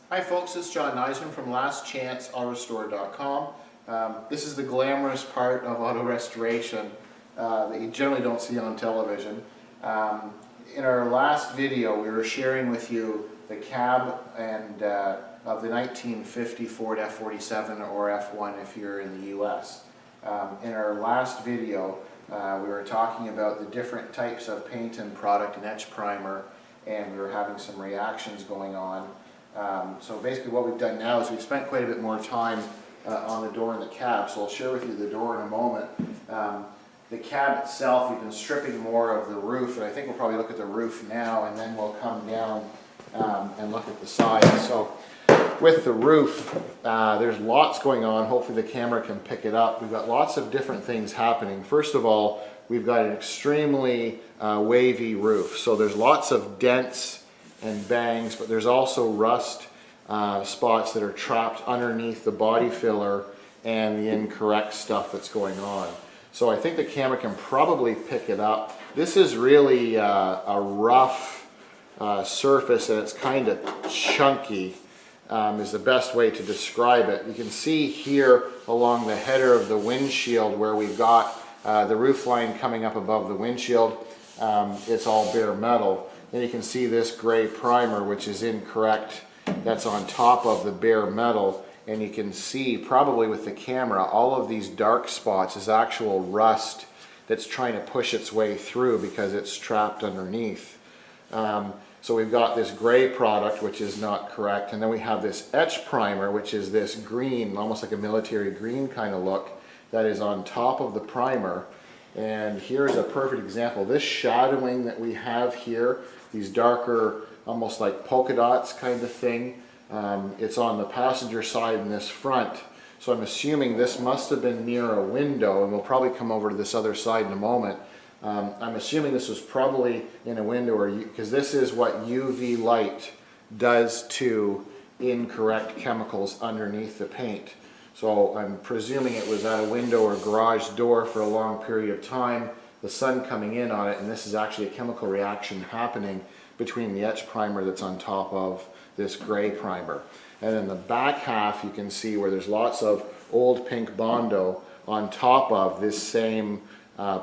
Hi folks, it's John Nizman from lastchanceautorestore.com. This is the glamorous part of auto restoration that you generally don't see on television. In our last video we were sharing with you the cab and of the 1950 Ford F47 or F1 if you're in the US. In our last video we were talking about the different types of paint and product and etch primer, and we were having some reactions going on. So basically what we've done now is we've spent quite a bit more time on the door and the cab, so I'll share with you the door in a moment. The cab itself, we've been stripping more of the roof, and I think we'll probably look at the roof now and then we'll come down and look at the sides. So with the roof, there's lots going on. Hopefully the camera can pick it up. We've got lots of different things happening. First of all, we've got an extremely wavy roof, so there's lots of dents and bangs, but there's also rust spots that are trapped underneath the body filler and the incorrect stuff that's going on. So I think the camera can probably pick it up. This is really a rough surface, and it's kind of chunky is the best way to describe it. You can see here along the header of the windshield where we've got the roof line coming up above the windshield. It's all bare metal. Then you can see this gray primer, which is incorrect. That's on top of the bare metal, and you can see probably with the camera all of these dark spots is actual rust that's trying to push its way through because it's trapped underneath. So we've got this gray product, which is not correct, and then we have this etch primer, which is this green, almost like a military green kind of look, that is on top of the primer. And here's a perfect example. This shadowing that we have here, these darker, almost like polka dots kind of thing, it's on the passenger side in this front. So I'm assuming this must have been near a window, and we'll probably come over to this other side in a moment. I'm assuming this was probably in a window, or because this is what UV light does to incorrect chemicals underneath the paint. So I'm presuming it was at a window or garage door for a long period of time, the sun coming in on it, and this is actually a chemical reaction happening between the etch primer that's on top of this gray primer. And then the back half you can see where there's lots of old pink Bondo on top of this same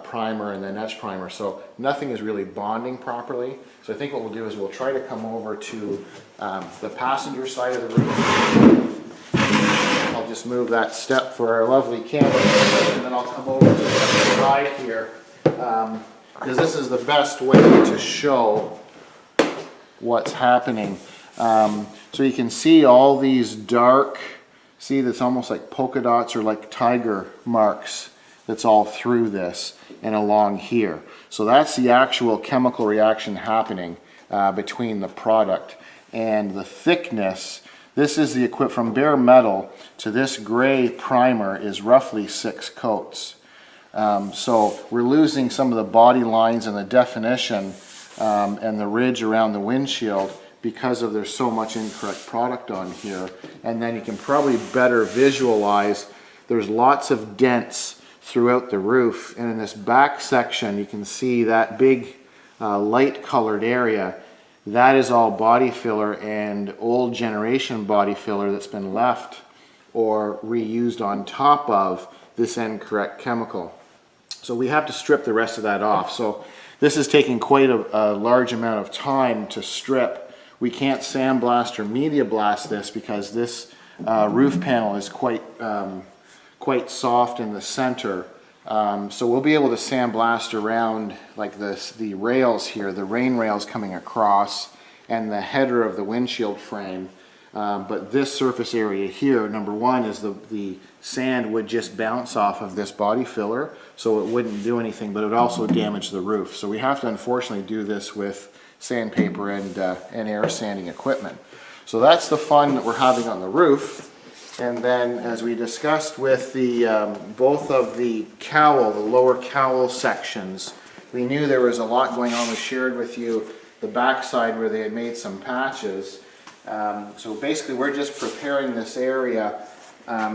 primer and then etch primer. So nothing is really bonding properly. So I think what we'll do is we'll try to come over to the passenger side of the roof. I'll just move that step for our lovely camera, and then I'll come over to the side here, because this is the best way to show what's happening. So you can see all these dark, see that's almost like polka dots or like tiger marks that's all through this and along here. So that's the actual chemical reaction happening between the product and the thickness. This is the equivalent from bare metal to this gray primer is roughly 6 coats. So we're losing some of the body lines and the definition and the ridge around the windshield because of there's so much incorrect product on here. And then you can probably better visualize there's lots of dents throughout the roof, and in this back section you can see that big light colored area. That is all body filler and old generation body filler that's been left or reused on top of this incorrect chemical. So we have to strip the rest of that off. So this is taking quite a large amount of time to strip. We can't sandblast or media blast this because this roof panel is quite soft in the center. So we'll be able to sandblast around like this, the rails here, the rain rails coming across, and the header of the windshield frame. But this surface area here, number one, is the sand would just bounce off of this body filler, so it wouldn't do anything, but it would also damage the roof. So we have to unfortunately do this with sandpaper and air sanding equipment. So that's the fun that we're having on the roof. And then, as we discussed with the both of the cowl, the lower cowl sections, we knew there was a lot going on. We shared with you the backside where they had made some patches. So basically we're just preparing this area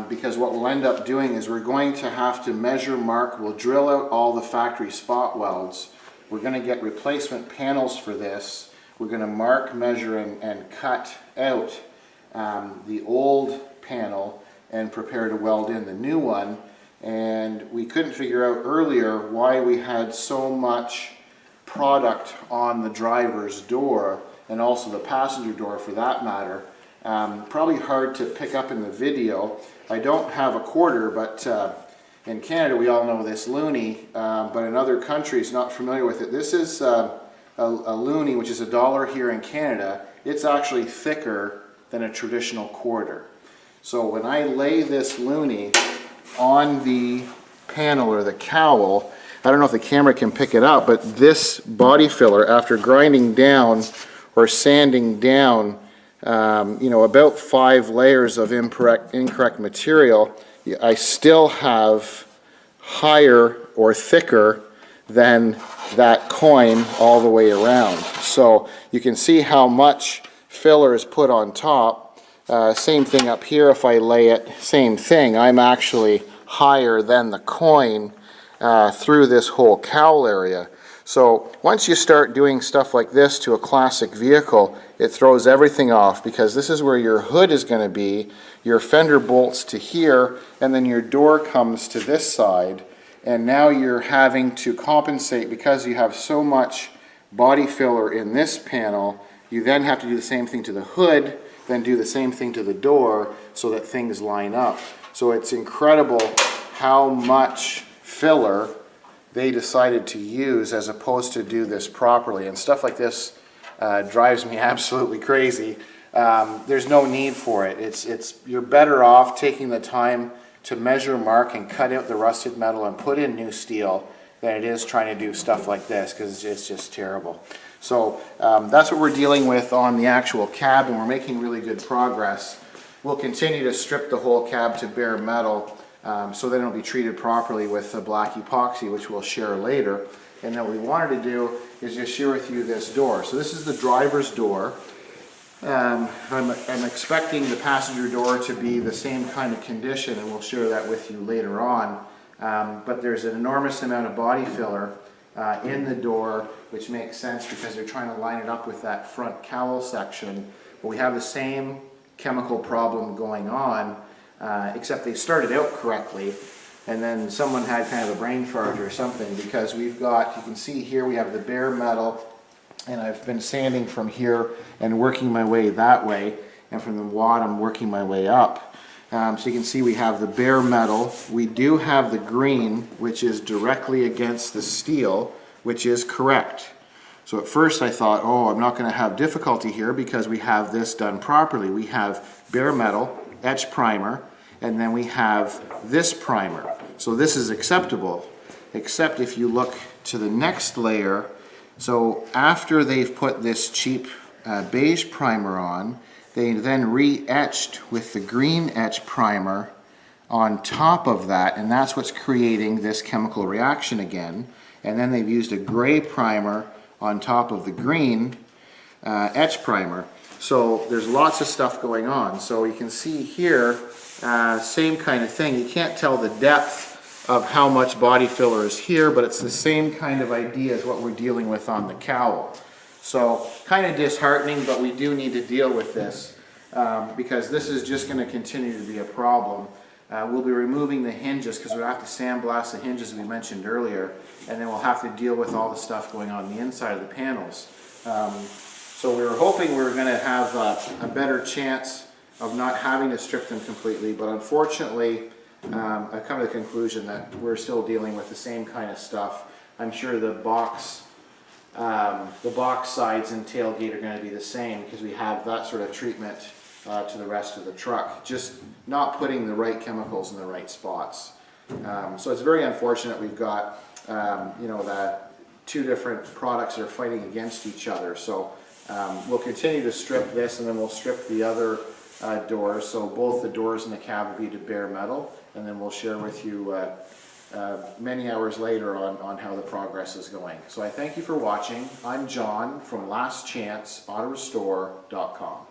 because what we'll end up doing is we're going to have to measure, mark, we'll drill out all the factory spot welds. We're going to get replacement panels for this. We're going to mark, measure, and cut out the old panel and prepare to weld in the new one. And we couldn't figure out earlier why we had so much product on the driver's door, and also the passenger door for that matter. Probably hard to pick up in the video. I don't have a quarter, but in Canada we all know this loonie, but in other countries not familiar with it. This is a loonie, which is $1 here in Canada. It's actually thicker than a traditional quarter. So when I lay this loonie on the panel or the cowl, I don't know if the camera can pick it up, but this body filler, after grinding down or sanding down, you know, about 5 layers of incorrect material, I still have higher or thicker than that coin all the way around. So you can see how much filler is put on top. Same thing up here, if I lay it, same thing. I'm actually higher than the coin through this whole cowl area. So once you start doing stuff like this to a classic vehicle, it throws everything off, because this is where your hood is going to be, your fender bolts to here, and then your door comes to this side. And now you're having to compensate because you have so much body filler in this panel. You then have to do the same thing to the hood, then do the same thing to the door, so that things line up. So it's incredible how much filler they decided to use as opposed to do this properly. And stuff like this drives me absolutely crazy. There's no need for it. You're better off taking the time to measure, mark, and cut out the rusted metal and put in new steel than it is trying to do stuff like this, because it's just terrible. So that's what we're dealing with on the actual cab, and we're making really good progress. We'll continue to strip the whole cab to bare metal, so then it'll be treated properly with the black epoxy, which we'll share later. And then what we wanted to do is just share with you this door. So this is the driver's door. I'm expecting the passenger door to be the same kind of condition, and we'll share that with you later on. But there's an enormous amount of body filler in the door, which makes sense because they're trying to line it up with that front cowl section. But we have the same chemical problem going on, except they started out correctly, and then someone had kind of a brain fart or something, because we've got, you can see here, we have the bare metal, and I've been sanding from here and working my way that way, and from the bottom working my way up. So you can see we have the bare metal. We do have the green, which is directly against the steel, which is correct. So at first I thought, oh, I'm not going to have difficulty here because we have this done properly. We have bare metal, etch primer, and then we have this primer. So this is acceptable, except if you look to the next layer. So after they've put this cheap beige primer on, they then re-etched with the green etch primer on top of that, and that's what's creating this chemical reaction again. And then they've used a gray primer on top of the green etch primer. So there's lots of stuff going on. So you can see here, same kind of thing. You can't tell the depth of how much body filler is here, but it's the same kind of idea as what we're dealing with on the cowl. So kind of disheartening, but we do need to deal with this because this is just going to continue to be a problem. We'll be removing the hinges because we'll have to sandblast the hinges we mentioned earlier, and then we'll have to deal with all the stuff going on the inside of the panels. So we were hoping we were going to have a better chance of not having to strip them completely, but unfortunately I've come to the conclusion that we're still dealing with the same kind of stuff. I'm sure the box sides and tailgate are going to be the same because we have that sort of treatment to the rest of the truck, just not putting the right chemicals in the right spots. So it's very unfortunate we've got that two different products are fighting against each other. So we'll continue to strip this, and then we'll strip the other doors. So both the doors in the cab will be to bare metal, and then we'll share with you many hours later on how the progress is going. So I thank you for watching. I'm John from lastchanceautorestore.com.